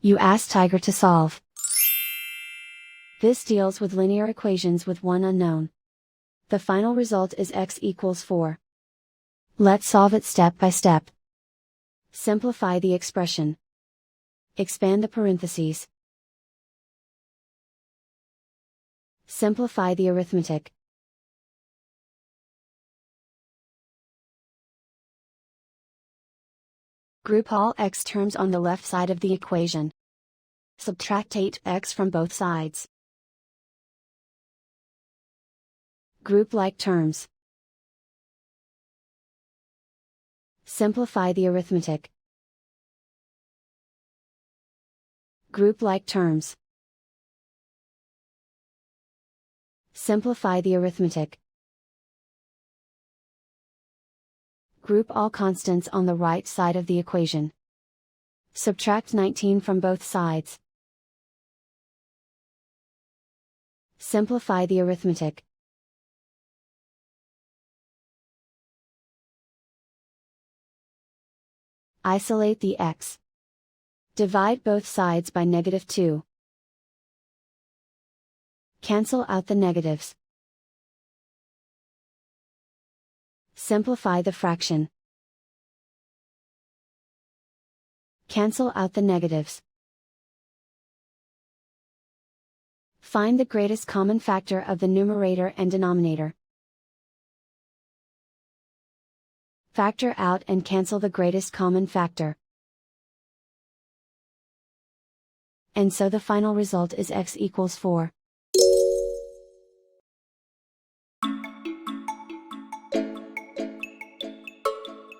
You ask Tiger to solve. This deals with linear equations with one unknown. The final result is x equals 4. Let's solve it step by step. Simplify the expression. Expand the parentheses. Simplify the arithmetic. Group all x terms on the left side of the equation. Subtract 8x from both sides. Group like terms. Simplify the arithmetic. Group like terms. Simplify the arithmetic. Group all constants on the right side of the equation. Subtract 19 from both sides. Simplify the arithmetic. Isolate the x. Divide both sides by -2. Cancel out the negatives. Simplify the fraction. Cancel out the negatives. Find the greatest common factor of the numerator and denominator. Factor out and cancel the greatest common factor. And so the final result is x equals 4.